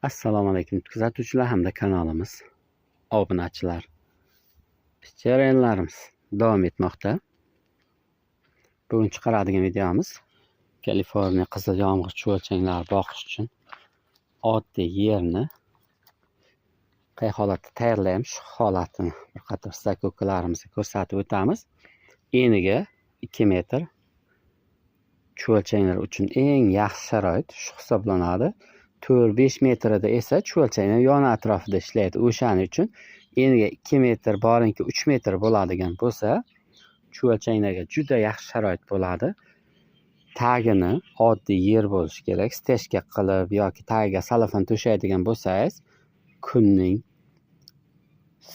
Assalomu alaykum kuzatuvchilar hamda kanalimiz obunachilar. Jarayonlarimiz davom etmoqda. Bugun chiqaradigan videomiz Kaliforniya qizil yomg'ir chuvalchanglari boqish uchun oddiy yerni qay holatda tayyorlaymiz, shu holatini bir qator zakokkalarimizga ko'rsatib o'tamiz. Eniga 2 metr chuvalchanglar uchun eng yaxshi sharoit shu hisoblanadi. 4-5 metrda esa chuvalchanglar yon atrofida ishlaydi. O'shaning uchun eniga 2 metr borinki 3 metr bo'ladigan bo'lsa, chuvalchanglarga juda yaxshi sharoit bo'ladi. Tagini oddiy yer bo'lishi kerak. Steshka qilib yoki tagiga salafan to'shaydigan bo'lsangiz, kunning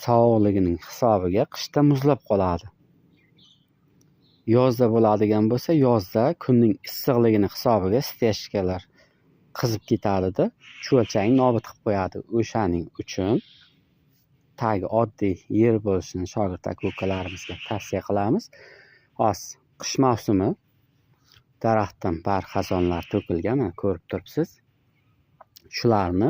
sovuqligining hisobiga qishda muzlab qoladi. Yozda bo'ladigan bo'lsa, yozda kunning issiqligini hisobiga steshkalar qizib ketadi-da, chuvalchangni nobud qilib qo'yadi. O'shaning uchun tagi oddiy yer bo'lishini shogird aka-ukalarimizga tavsiya qilamiz. Hozir qish mavsumi daraxtdan barxazonlar to'kilgan, mana ko'rib turibsiz. Shularni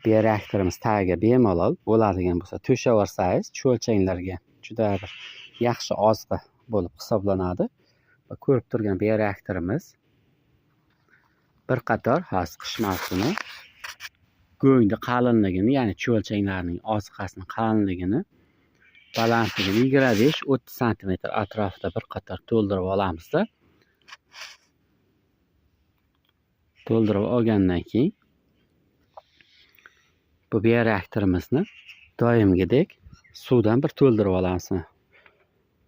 bioreaktorimiz tagiga bemalol bo'ladigan bo'lsa to'shab yuborsangiz, chuvalchanglarga juda bir yaxshi oziqa bo'lib hisoblanadi. Va ko'rib turgan bioreaktorimiz bir qator hozir qish mavsumi go'ngni qalinligini, ya'ni chuvalchanglarning oziqasining qalinligini, balandligini 25-30 sm atrofida bir qator to'ldirib olamizda. To'ldirib olgandan keyin bu bioreaktorimizni doimgidek suvdan bir to'ldirib olamiz.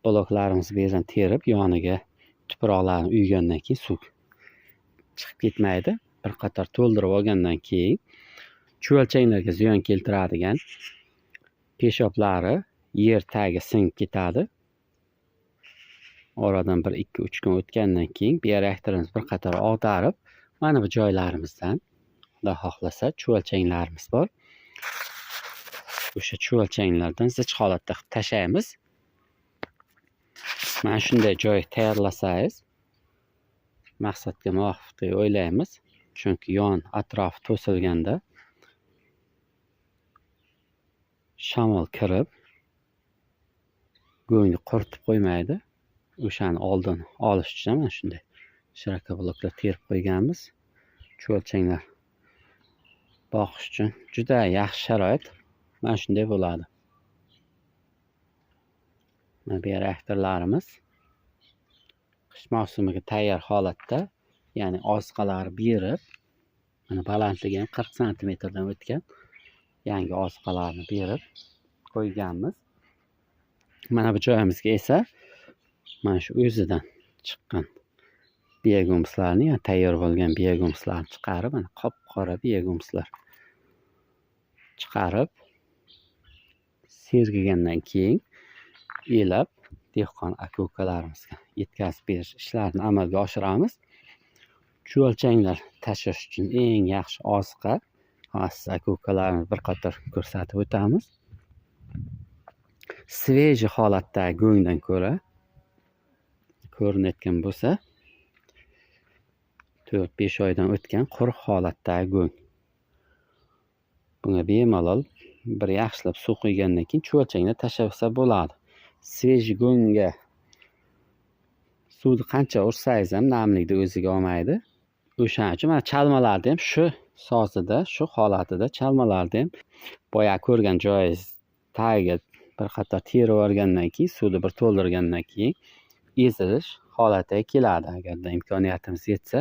Bloklarimizni bu yerdan terib, yoniga tuproqlarni uygandan keyin suv chiqib ketmaydi. Bir qator to'ldirib olgandan keyin chuvalchanglarga ziyon keltiradigan peshoblari yer tagiga singib ketadi. Oradan 1-2-3 kun o'tgandan keyin bioreaktorimiz bir qator og'darib, mana bu joylarimizdan Xudo xohlasa chuvalchanglarimiz bor. O'sha chuvalchanglardan zich holatda qilib tashlaymiz. Mana shunday joy tayyorlasangiz maqsadga muvofiq deb o'ylaymiz. Chunki yon atrofi to'silganda shamol kirib go'ngni quritib qo'ymaydi. O'shani oldini olish uchun mana shunday shiraka bloklar terib qo'yganmiz. Chuvalchanglar boqish uchun juda yaxshi sharoit mana shunday bo'ladi. Mana bioreaktorlarimiz qish mavsumiga tayyor holatda, ya'ni oziqalar berib, mana balandligi ham 40 sm dan o'tgan yangi oziqalarni berib qo'yganmiz. Mana bu joyimizga esa mana shu o'zidan chiqqan biogomuslarni, ya'ni tayyor bo'lgan biogomuslarni chiqarib, mana qop-qora biogomuslar chiqarib sergigandan keyin elab dehqon aka-ukalarimizga yetkazib berish ishlarini amalga oshiramiz. Chuvalchanglar tashlash uchun eng yaxshi oziqa siz aka-ukalarimiz bir qator ko'rsatib o'tamiz. Sveji holatdagi go'ngdan ko'ra ko'rinayotgan bo'lsa 4-5 oydan o'tgan quruq holatdagi go'ng. Bunga bemalol bir yaxshilab suv quygandan keyin chuvalchanglar tashlasa bo'ladi. Sveji go'ngga suvni qancha ursangiz ham namlikni o'ziga olmaydi. O'shaning uchun mana chalmalarni ham shu sozida, shu holatida chalmalarni ham boya ko'rgan joyingiz tagiga bir qator terib olgandan keyin, suvni bir to'ldirgandan keyin ezilish holatiga keladi. Agarda imkoniyatimiz yetsa,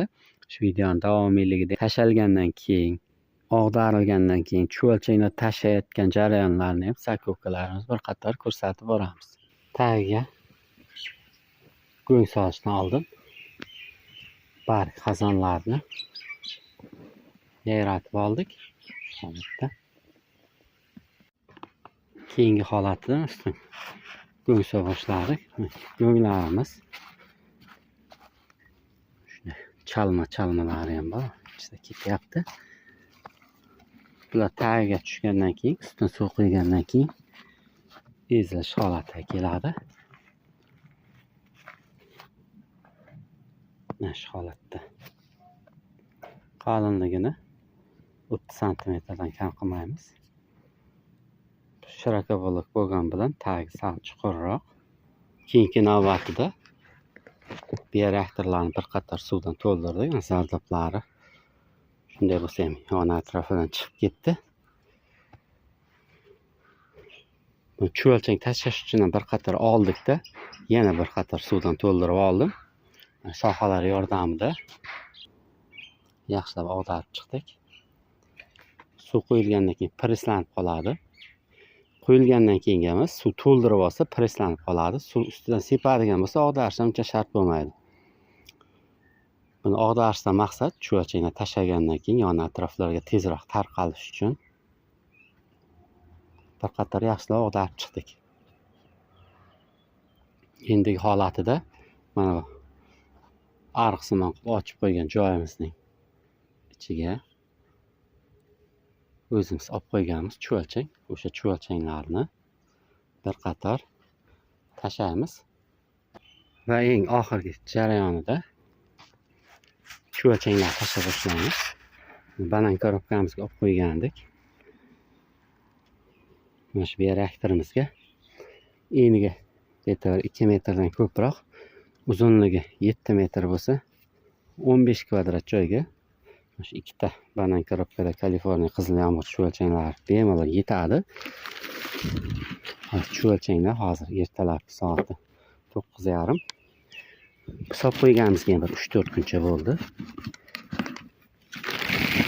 shu videoning davomiyligida tashalgandan keyin, og'darilgandan keyin chuvalchanglar tashlayotgan jarayonlarni ham aka-ukalarimiz bir qator ko'rsatib boramiz. Tagiga go'ng solishdan oldin barg xazonlarni yayratib oldik. Holatda keyingi holatda go'ng sola boshladik. Go'nglarimiz shunday chalmalari ham bor, ichida ketyapti. Bular tagiga tushgandan keyin, ustidan suv quygandan keyin ezilish holatiga keladi. Mana shu holatda qalinligini 30 santimetrdan kam qilmaymiz. Shirakovolik bo'lgan bilan tagi sal chuqurroq. Keyingi navbatida bioreaktorlarni bir qator suvdan to'ldirdik. Zardoblari shunday bo'lsa ham yon atrofidan chiqib ketdi. Bu chuvalchang tashlash uchun bir qator oldikda, yana bir qator suvdan to'ldirib oldim. Sohalar yordamida yaxshilab ag'darib chiqdik. Suv qo'yilgandan keyin preslanib qoladi. Qo'yilgandan keyin emas, suv to'ldirib olsa preslanib qoladi. Suv ustidan sepadigan bo'lsa ag'darishdan uncha shart bo'lmaydi. Buni ag'darishdan maqsad chuvalchangni tashlagandan keyin yon atroflarga tezroq tarqalish uchun bir qator yaxshilab ag'darib chiqdik. Endigi holatida mana bu ariqsimon qilib ochib qo'ygan joyimizning ichiga o'zimiz olib qo'yganmiz chuvalchang. O'sha chuvalchanglarni bir qator tashlaymiz va eng oxirgi jarayonida chuvalchanglar tashlab boshlaymiz. Banan korobkamizga olib qo'ygandik. Mana shu bioreaktorimizga eniga 2 metrdan ko'proq, uzunligi 7 metr bo'lsa 15 kvadrat joyga shu ikkita banan korobkada Kaliforniya qizil yomg'ir chuvalchanglari bemalol yetadi. Chuvalchanglar hozir ertalabki soati 9:30. Hisob qo'yganimizga bir 3-4 kuncha bo'ldi.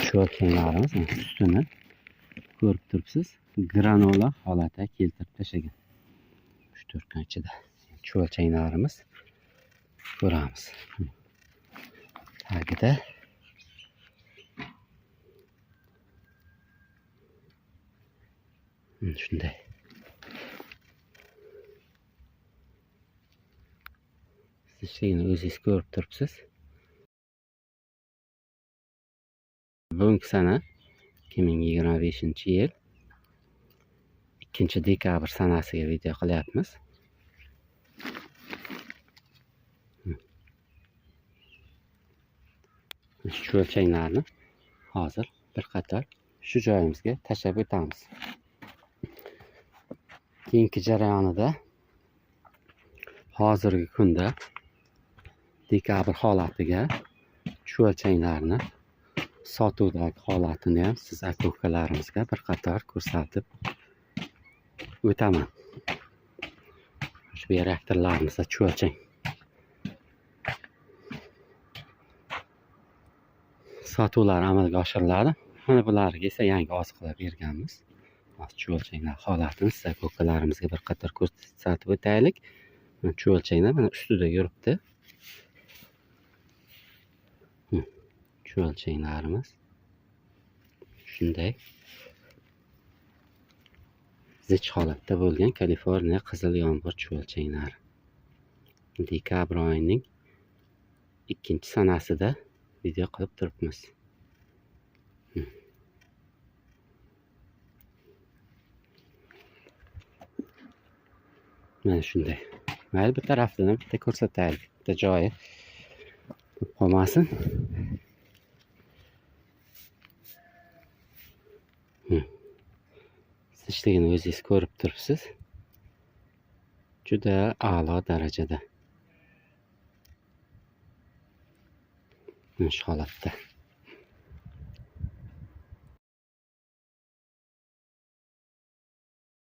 Chuvalchanglarimiz ustini ko'rib turibsiz, granula holatga keltirib tashlagan. 3-4 kun ichida chuvalchanglarimiz ko'ramiz. Tagida shunday. Siz o'zingiz ko'rib turibsiz. Bugungi sana 2025-yil 2-dekabr sanasiga video qilyapmiz. Chuvalchanglarni hozir bir qator shu joyimizga tashlab o'tamiz. Keyingi jarayonida hozirgi kunda dekabr holatiga chuvalchanglarni sotuvdagi holatini ham siz aka-ukalarimizga bir qator ko'rsatib o'taman. Shu bioreaktorlarimizda chuvalchang sotuvlar amalga oshiriladi. Mana bularga esa yangi oziqlar berganmiz. Chuvalchanglar holatini siz aka-ukalarimizga bir qator ko'rsatib o'taylik. Chuvalchanglar mana ustida yuribdi. Chuvalchanglarimiz shunday zich holatda bo'lgan Kaliforniya qizil yomg'ir chuvalchanglari. Dekabr oyining 2-sanasida video qilib turibmiz. Mana shunday. Mayli bir tarafdan bitta ko'rsataylik. Bitta joyi qolmasin. Ishligini o'zingiz ko'rib turibsiz. Juda a'lo darajada. Mana shu holatda.